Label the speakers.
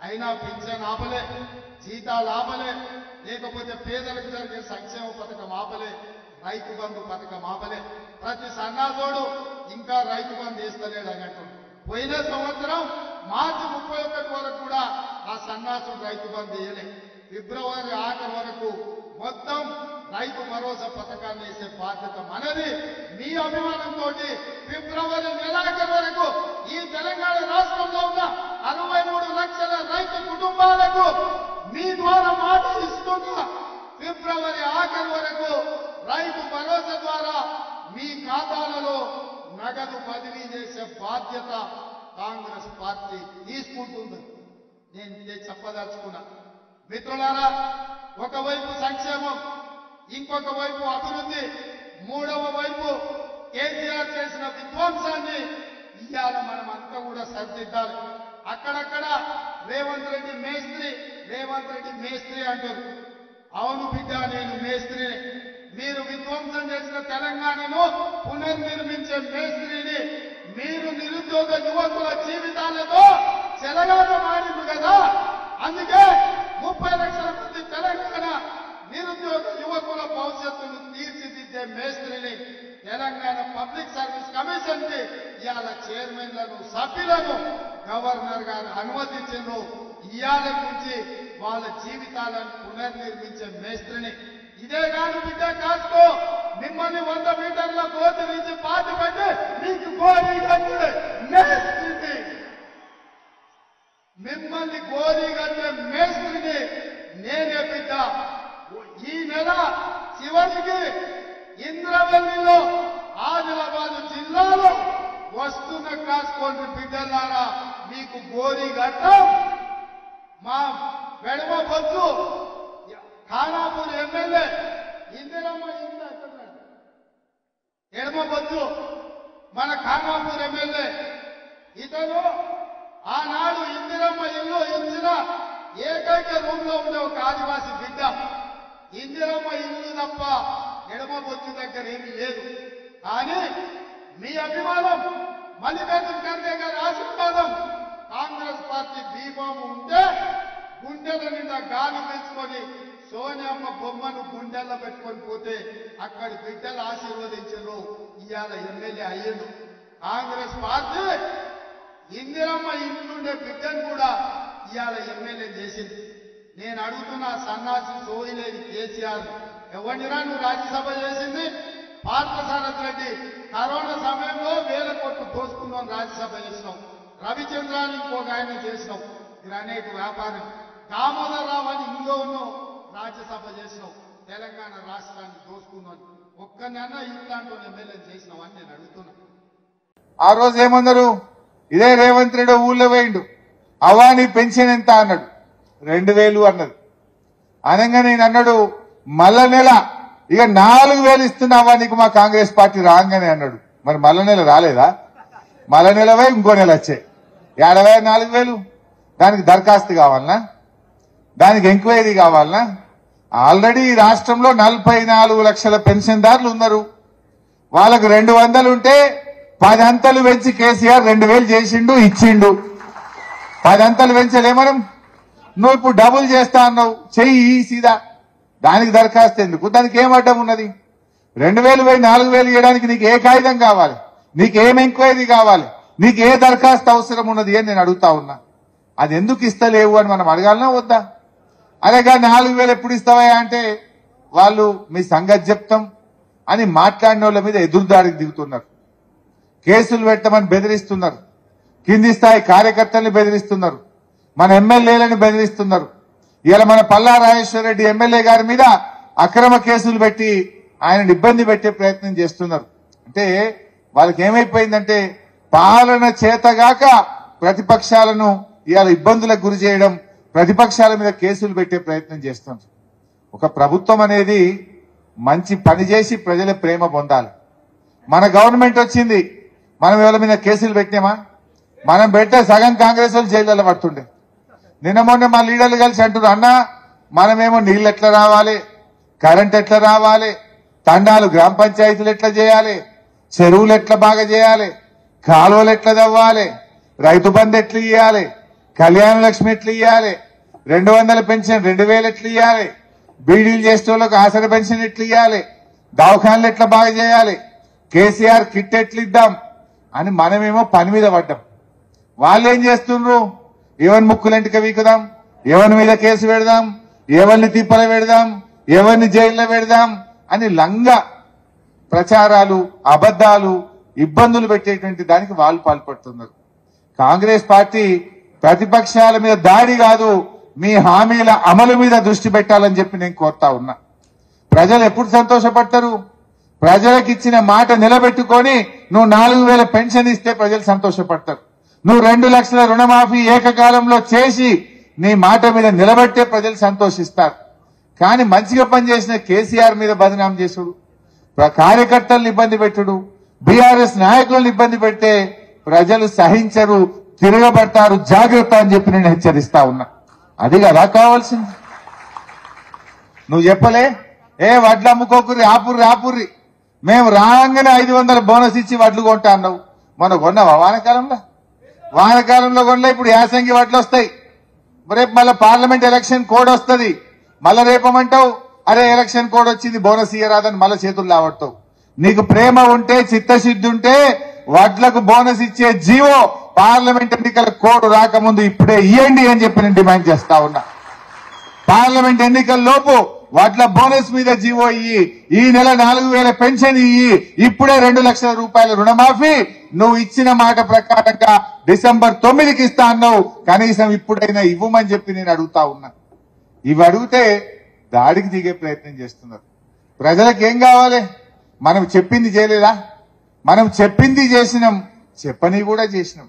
Speaker 1: అయినా పింఛన్ ఆపలే, జీతాలు ఆపలే, లేకపోతే పేదలకు జరిగే సంక్షేమ పథకం ఆపలే, రైతు బంధు పథకం ఆపలే. ప్రతి సన్నాసోడు ఇంకా రైతు బంధు వేస్తలేడు అని అంటాడు. పోయిన సంవత్సరం మార్చి 31 వరకు కూడా ఆ సన్నాసుడు రైతు బంధు వేయలే. ఫిబ్రవరి ఆఖరి వరకు మొత్తం రైతు భరోసా పథకాన్ని వేసే బాధ్యత మనది. మీ అభిమానంతో ఫిబ్రవరి నెలాఖరు వరకు ఈ తెలంగాణ రాష్ట్రంలో ఉన్న 63 లక్షల రైతు కుటుంబాలకు మీ ద్వారా మాట ఇస్తున్నా. ఫిబ్రవరి ఆఖరి వరకు రైతు భరోసా ద్వారా మీ ఖాతాలలో నగదు బదిలీ చేసే బాధ్యత కాంగ్రెస్ పార్టీ తీసుకుంటుంది. నేను ఇదే చెప్పదలుచుకున్నా. మిత్రులారా, ఒకవైపు సంక్షేమం, ఇంకొక వైపు అభివృద్ధి, మూడవ వైపు కేసీఆర్ చేసిన విధ్వంసాన్ని ఇవాళ మనం అంతా కూడా సరిదిద్దాలి. అక్కడక్కడ రేవంత్ రెడ్డి మేస్త్రి అంటారు. అవును బిడ్డ, నేను మేస్త్రిని. మీరు విధ్వంసం చేసిన తెలంగాణను పునర్నిర్మించే మేస్త్రిని. మీరు నిరుద్యోగ యువకుల జీవితాలతో చెలగాటమాడింది కదా. అందుకే 30 లక్షల మంది తెలంగాణ నిరుద్యోగ యువకుల భవిష్యత్తును తీర్చిదిద్దే మేస్త్రిని తెలంగాణ పబ్లిక్ సర్వీస్ కమిషన్ కి ఇవాళ చైర్మన్లను, సభ్యులను గవర్నర్ గారు అనుమతించారు. ఇవాళ నుంచి వాళ్ళ జీవితాలను పునర్నిర్మించే మేస్త్రిని. ఇదే కాదు బిడ్డ, కాసుకో. మిమ్మల్ని 100 మీటర్ల గోతి నుంచి పాతి పెట్టి మీకు గోరీ కట్టే మేస్త్రిని, మిమ్మల్ని గోరీ కట్టే మేస్త్రిని నేనే బిడ్డ. ఈ నెల చివరికి ఇంద్రవల్లిలో, ఆదిలాబాద్ జిల్లాలో వస్తున్న కాసుకోండి బిడ్డలారా, మీకు గోరీ కట్టం. మా వెడమ బొద్దు ఖానాపూర్ ఎమ్మెల్యే ఇందిరమ్మ ఇల్లు ఎక్కడ, ఎడమ బొద్దు మన ఖానాపూర్ ఎమ్మెల్యే. ఇతను ఆనాడు ఇందిరమ్మ ఇల్లు ఇచ్చిన ఏకైక రూమ్ లో ఉండే ఒక ఆదివాసీ బిడ్డ. ఇందిరమ్మ ఇల్లు తప్ప ఎడమ బొద్దు దగ్గర ఏమీ లేదు. కానీ మీ అభిమానం, మల్లికార్జున ఖర్గే గారి ఆశీర్వాదం, కాంగ్రెస్ పార్టీ బీఫాము ఉంటే గుండెల నిండా గాలి పెంచుకొని సోనియమ్మ బొమ్మను గుండెల్లో పెట్టుకొని పోతే అక్కడి బిడ్డలు ఆశీర్వదించారు. ఇవాళ ఎమ్మెల్యే అయ్యిండు. కాంగ్రెస్ పార్టీ ఇందిరమ్మ ఇంట్లుండే బిడ్డను కూడా ఇవాళ ఎమ్మెల్యే చేసింది. నేను అడుగుతున్నా, సన్నాసి సోయిలేని కేసీఆర్ ఎవరినిరా నువ్వు రాజ్యసభ చేసింది? పార్థసారథి రెడ్డి కరోనా సమయంలో 1000 కోట్లు దోసుకున్నాం, రాజ్యసభ చేసినాం. రవిచంద్రాన్ని ఇంకొక ఆయన చేసినాం, గ్రానైట్ వ్యాపారం. దామోదర్ రావు అని ఇంకోను రాజ్యసభ చేసినాం. తెలంగాణ రాష్ట్రాన్ని దోసుకున్నాం. ఒక్కనన్నా ఇట్లాంటి ఎమ్మెల్యే చేసినాం అని నేను అడుగుతున్నా.
Speaker 2: ఆ రోజు ఏమన్నారు? ఇదే రేవంత్ రెడ్డి ఊళ్ళో పోయిండు. అవ్వా నీ పెన్షన్ ఎంత అన్నాడు. 2000 అన్నది. అనగా నేను అన్నాడు, మళ్ళా నెల ఇక 4000 ఇస్తున్నావా నీకు మా కాంగ్రెస్ పార్టీ రాగానే అన్నాడు. మరి మళ్ళా నెల రాలేదా? మళ్ళా నెల పోయి ఇంకో నెల వచ్చాయి. 4000 దానికి దరఖాస్తు కావాలనా? దానికి ఎంక్వైరీ కావాలనా? ఆల్రెడీ ఈ రాష్ట్రంలో 44 లక్షల పెన్షన్దారులు ఉన్నారు. వాళ్ళకు 200 ఉంటే 10 అంతలు పెంచి కేసీఆర్ 2000 చేసిండు, ఇచ్చిండు. 10 అంతలు పెంచలే మనం. నువ్వు ఇప్పుడు డబుల్ చేస్తా అన్నావు, చెయ్యి సీదా. దానికి దరఖాస్తు ఎందుకు? దానికి ఏం అడ్డం ఉన్నది? 2000 పోయి 4000 ఇవ్వడానికి నీకు ఏ కాగితం కావాలి? నీకు ఏం ఎంక్వైరీ కావాలి? నీకు ఏ దరఖాస్తు అవసరం ఉన్నది అని నేను అడుగుతా ఉన్నా. అది ఎందుకు ఇస్తలేవు అని మనం అడగాలనా వద్దా? అలాగా 4000 ఎప్పుడు ఇస్తావా అంటే వాళ్ళు మీ సంగతి చెప్తాం అని మాట్లాడిన వాళ్ళ మీద ఎదురుదాడికి దిగుతున్నారు. కేసులు పెట్టమని బెదిరిస్తున్నారు. కింది స్థాయి కార్యకర్తల్ని బెదిరిస్తున్నారు. మన ఎమ్మెల్యేలను బెదిరిస్తున్నారు. ఇలా మన పల్లా రాజేశ్వర రెడ్డి ఎమ్మెల్యే గారి మీద అక్రమ కేసులు పెట్టి ఆయనను ఇబ్బంది పెట్టే ప్రయత్నం చేస్తున్నారు. అంటే వాళ్ళకి ఏమైపోయిందంటే పాలన చేతగాక ప్రతిపక్షాలను ఇవాళ ఇబ్బందులకు గురి చేయడం, ప్రతిపక్షాల మీద కేసులు పెట్టే ప్రయత్నం చేస్తున్నారు. ఒక ప్రభుత్వం అనేది మంచి పని చేసి ప్రజల ప్రేమ పొందాలి. మన గవర్నమెంట్ వచ్చింది, మనం ఎవరి మీద కేసులు పెట్టినామా? మనం పెట్టే సగం కాంగ్రెస్ వాళ్ళు జైళ్ళలో పడుతుండే. నిన్న మొన్న మా లీడర్లు కలిసి అంటున్నారు, అన్నా మనమేమో నీళ్ళు ఎట్లా రావాలి, కరెంట్ ఎట్లా రావాలి, తండాలు గ్రామ పంచాయతీలు ఎట్లా చేయాలి, చెరువులు ఎట్లా బాగా చేయాలి, కాలువలు ఎట్లా తవ్వాలి, రైతు బంధు ఎట్లా ఇవ్వాలి, కళ్యాణ లక్ష్మి ఎట్లు ఇవ్వాలి, 200 పెన్షన్ 2000 ఎట్లు ఇవ్వాలి, బీడీలు చేసే వాళ్ళకు ఆసర పెన్షన్ ఎట్లు ఇవ్వాలి, దవాఖానలు ఎట్లా బాగా చేయాలి, కేసీఆర్ కిట్ ఎట్లు ఇద్దాం అని మనమేమో పని మీద పడ్డాం. వాళ్ళు ఏం చేస్తుండ్రు, ఎవరి ముక్కులంటిక వీకుదాం, ఎవరి మీద కేసు పెడదాం, ఎవరిని తిప్పల పెడదాం, ఎవరిని జైల్లో పెడదాం అని లంగా ప్రచారాలు, అబద్దాలు, ఇబ్బందులు పెట్టేటువంటి దానికి వాళ్ళు పాల్పడుతున్నారు. కాంగ్రెస్ పార్టీ ప్రతిపక్షాల మీద దాడి కాదు, మీ హామీల అమలు మీద దృష్టి పెట్టాలని చెప్పి నేను కోరుతా ఉన్నా. ప్రజలు ఎప్పుడు సంతోషపడతారు? ప్రజలకు ఇచ్చిన మాట నిలబెట్టుకొని నువ్వు 4000 పెన్షన్ ఇస్తే ప్రజలు సంతోషపడతారు. నువ్వు 2 లక్షల రుణమాఫీ ఏకకాలంలో చేసి నీ మాట మీద నిలబెట్టే ప్రజలు సంతోషిస్తారు. కానీ మంచిగా పనిచేసిన కేసీఆర్ మీద బదనాం చేసుడు, కార్యకర్తలను ఇబ్బంది పెట్టుడు, బీఆర్ఎస్ నాయకులను ఇబ్బంది పెడితే ప్రజలు సహించరు, తిరగబడతారు. జాగ్రత్త అని చెప్పి నేను హెచ్చరిస్తా ఉన్నా. అది కదా కావాల్సింది. నువ్వు చెప్పలే, వడ్లు అమ్ముకోకుర్రి, ఆపుర్రి, మేము రాగానే 500 బోనస్ ఇచ్చి వడ్లు కొంటా అన్నావు. మనం కొన్నావా వానకాలంలో? వానకాలంలో కొనలే, ఇప్పుడు యాసంగి వడ్లు వస్తాయి. రేపు మళ్ళీ పార్లమెంట్ ఎలక్షన్ కోడ్ వస్తుంది, మళ్ళా రేపమంటావు అరే ఎలక్షన్ కోడ్ వచ్చింది బోనస్ ఇయ్యరాదని మళ్ళీ చేతులు లావడతావు. నీకు ప్రేమ ఉంటే, చిత్తశుద్ధి ఉంటే వడ్లకు బోనస్ ఇచ్చే జీవో పార్లమెంట్ ఎన్నికల కోడ్ రాకముందు ఇప్పుడే ఇవ్వండి అని చెప్పి నేను డిమాండ్ చేస్తా ఉన్నా. పార్లమెంట్ ఎన్నికల లోపు వడ్ల బోనస్ మీద జీవో ఇయ్యి, ఈ నెల 4000 పెన్షన్ ఇయ్యి, ఇప్పుడే 2 లక్షల రూపాయల రుణమాఫీ నువ్వు ఇచ్చిన మాట ప్రకారంగా డిసెంబర్ 9కి ఇస్తా అన్నావు, కనీసం ఇప్పుడైనా ఇవ్వమని చెప్పి నేను అడుగుతా ఉన్నా. ఇవి అడిగితే దాడికి దిగే ప్రయత్నం చేస్తున్నారు. ప్రజలకు ఏం కావాలి? మనం చెప్పింది చేయలేదా? మనం చెప్పింది చేసినాం, చెప్పని కూడా చేసినాం.